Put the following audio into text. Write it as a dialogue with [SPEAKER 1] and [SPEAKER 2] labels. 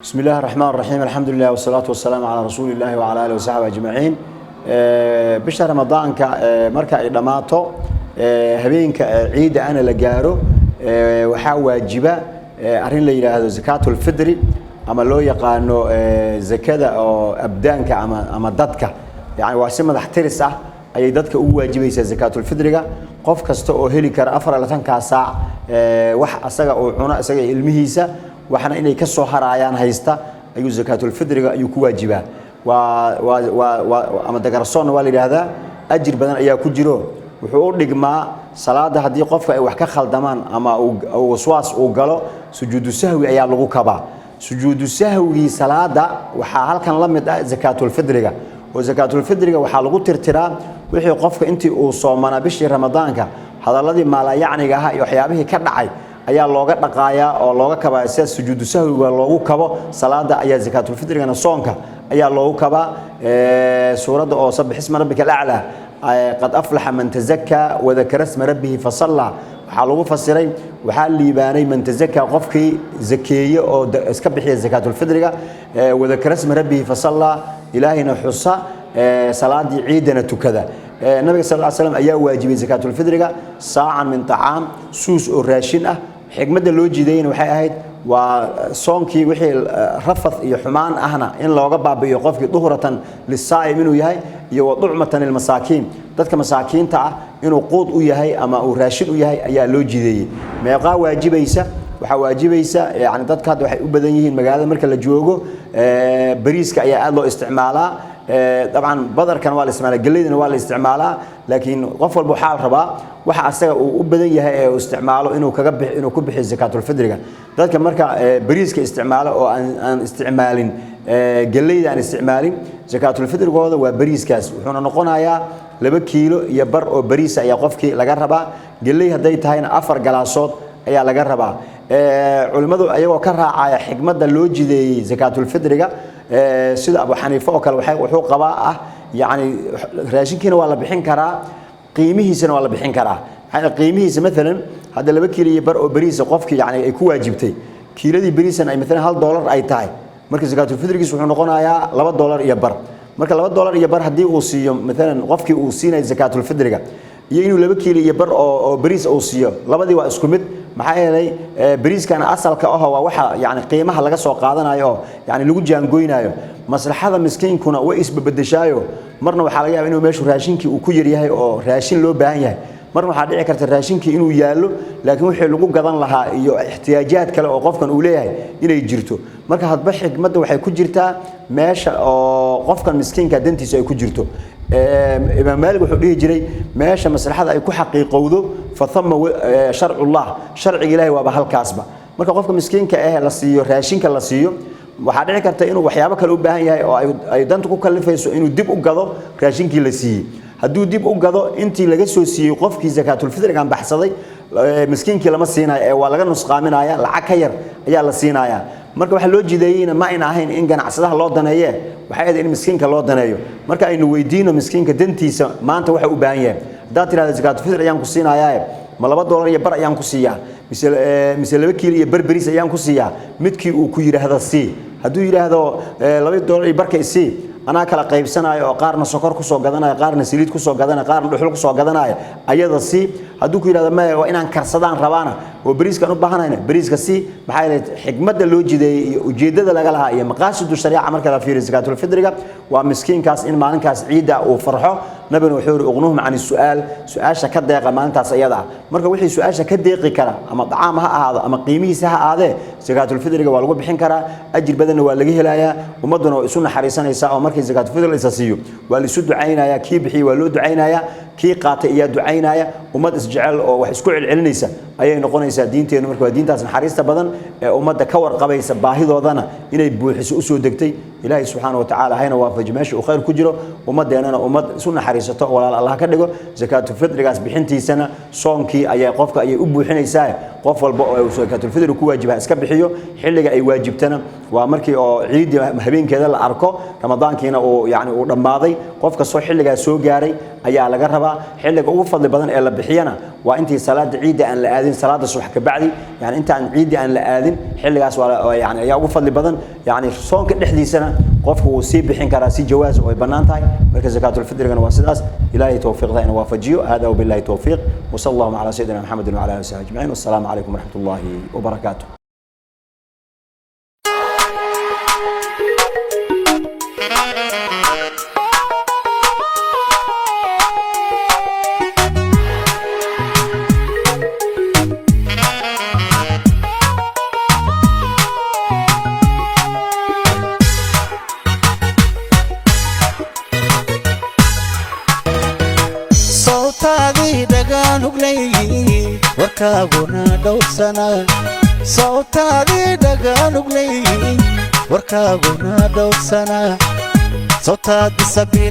[SPEAKER 1] بسم الله الرحمن الرحيم الحمد لله والصلاة والسلام على رسول الله وعلى آله وصحبه أجمعين بشهر رمضان مركا إدماطو هبينك عيد أنا لجاره وحاول واجبة أرين لي هذا زكاة الفطر أما لو يقانو زكاة أو أبدانك أما ضدك يعني واسمة تحترسه أي ضدك واجبة زكاة الفطر قف كستو هلي كر أفر لتنك ساعة وح أسجع أو عنا أسجع المهيسة وحنا إني كسر حرايان هيستا أيو زكاة الفطر أيو كواجبة أما دكرسون والد هذا أجر بدن أيا كجرو وحور لجماع صلاة هدي قف أو حكى خلدمان أما أو وسواس أو قالوا سجود السهو أيا لغو كبا سجود السهو صلاة وحال كان لمد زكاة الفطر وزكاة الفطر وحالغو ترترا وحي قفك أنت وصومنا بشهر رمضان هذا الذي ما لا يعني جها يحيابه كدعي ayaa looga dhaqaaya oo looga kaba sujuud sahwiga loogu kabo salaada ayaa zakatul fitrigana soonka ayaa loogu kaba suurada oo sabix isma rabbika al-a'la qad aflaha man tazakka wa dhakara isma rabbih fa salla waxa lagu fasiray waxa liibaanay man tazakka qofkii zakeeye oo iska bixiya zakatul fitriga wa dhakara isma rabbih fa salla ilaahina xusa salaadi ciidana tukada nabiga sallallahu alayhi wasallam ayaa waajibay zakatul fitriga saacan min ta'am suus oo raashin ah xigmada loo jiidayna waxay ahayd waa soonkii wixii rafad iyo xumaan ahna in looga baabiyo qofkii duhratan lisaa'im inuu yahay iyo wad'umatan lil masaakiin dadka masaakiinta ah inuu quud u yahay ama uu raashin u yahay ayaa loo jiideeyay meeqa waajibaysa waxa waajibaysa yani dadka hadda waxay u badan yihiin magaalada marka la joogo bariiska ayaa aad loo isticmaalaa طبعا بدر كان والي اسماعيل قليدنا والي استعمالها لكن قفل بو حال ربا waxa asaga uu u badan yahay ee isticmaalo inuu ku bixiyo zakatul fitriga dadka marka bariiska isticmaalo oo aan isticmaalin galeyda aan isticmaalin zakatul fitrigooda waa bariiskaas wuxuu noqonayaa 2 kiilo iyo bar oo bariis ayaa qofkii laga rabaa galey haday tahayna 4 galaasood ayaa laga rabaa culimadu ayagoo ka raacaya xigmada loo jideeyay zakatul fitriga sida Abu Hanifa oo kale wuxuu qabaa yani raashinkiina waa la bixin karaa qiimihiisana waa la bixin karaa qiimihiisa mesela hada 2 kiilo iyo bar oo bariis qofkii yani ay ku waajibtay kiiladii bariisana ay mesela $1 ay tahay marka zakatul fitrigiisu wuxuu noqonayaa $2 iyo bar marka $2 iyo bar hadii uu siiyo mesela qofkii uu siinay zakatul fitriga iyo inuu 2 kiilo iyo bar oo bariis uu siiyo labadii waa isku mid maxaa yeelay bariiskan asalka ah waa waxa yani qiimaha laga soo qaadanayo yani lagu jaangoynayo maslaxada miskiinkuna way isbabadashaayo marna waxa laga yaabaa inuu meeshu raashinkii uu ku yar yahay oo raashin loo baahan yahay marna waxa dhici karta raashinkii inuu yaalo laakiin wixii lagu gadan lahaa iyo ihtiyaajaad kale oo qofkan uu leeyahay inay jirto marka hadba xigmadda waxay ku jirtaa meesha oo qofkan miskiinka dantiisa ay ku jirto إمام مالك وحديه جري ماشى مسرحة أي كحق يقوده فثم شرع الله شرع إلهي وبهال كاسبة مركب قفك مسكين كأهل لصيو راشين كلصيو وحدنا كرت إنه وحيابك الأوبان هي أيضا تقول كلفة إنه دب أجده راشين كلصي هدو دب أجده أنت لجسوا سي قفك زكاة الفطر كان بحصدي مسكين كلام السينا ولا جن نسقى من آية العكير يا السينا آية marka waxa loo jideeyay ma in ahayn in ganacsadaha loo daneeyo waxa ay in miskiinka loo daneeyo marka aynu weydiino miskiinka dantiisa maanta waxa u baahan yahay daad tirada zakatul fitr ayaan ku siinayaa ma $2 iyo bar ayaan ku siiyaa mise 2 kiilo iyo bar bariis ayaan ku siiyaa midkii uu ku yiraahdo si haduu yiraahdo $2 iyo barka isii ana kala qaybsanayo oo qaarna sokor ku soo gadanayo qaarna saliid ku soo gadanayo qaarna dhuxul ku soo gadanayo ayada si haduu ku yiraahdo ma waa inaan karsadaan rabaana oo bariiskan u baahanayna bariiska si maxay leeyahay xigmada loo jideeyay iyo ujeedada laga lahaa iyo maqaasidu shariica marka la fiiriyo zakatul fitriga waa miskiinkaas in maalinkaas ciida uu farxo nabina wuxuu yiri uqnuhum aan su'aasha ka deeqa maalintaas ayada marka wixii su'aasha ka deeqi kara ama dacaam ha ahaado ama qiimihiisa ha ahaade zakatul fitriga waa lagu bixin karaa ajir badan waa laga helayaa ummaduna oo isu naxariisanaysa oo markii zakatul fitr la isiyo waa la isu ducaynaya kii bixi waa loo ducaynaya kii qaatay iyo ducaynaya ummad isjecel oo wax isku celcelinaysa ayay noqonaysaa diinteenu marka waa diintaas naxariista badan ee ummadda ka warqabaysa baahidoodana inay buuxiso u soo degtay ilaahay subhanahu wa ta'ala hayna waafaj meesha uu khayr ku jiro ummadeenana ummad isu naxariisato walaal Allah ka dhigo zakatul fitrigaas bixintiisana soonkii ayay qofka ayay u buuxinaysaa qof walba oo zakaatul fitr ku waajiba iska bixiyo xilliga ay waajibtana waa markii oo ciid habeenkeeda la arko ramadaankiina oo yaani uu dhamaaday qofka soo xilliga soo gaaray ayaa laga rabaa xilliga ugu fadli badan ee la bixiyana waa intii salaada ciid aan la aadin salaada subax ka bacdi yaani inta aan ciid aan la aadin xilligaas waa yaani ayaa ugu fadli badan yaani soonka dhexdiisana qofku uu si bixin kara si jawaaz oo ay banaan tahay marka zakaatul fitrigana waa sidaas ilaahay tawfiiqda inuu waafajiyo hada billahi tawfiiq wa sallallahu ala sayyidina muhammad wa ala alihi wa sahbihi ajma'in wassalamu alaykum wa rahmatullahi wa barakatuh
[SPEAKER 2] warkaaguna dhowrsana sawtaadii dhagaanugleey warkaaguna dhowrsana sawtaadii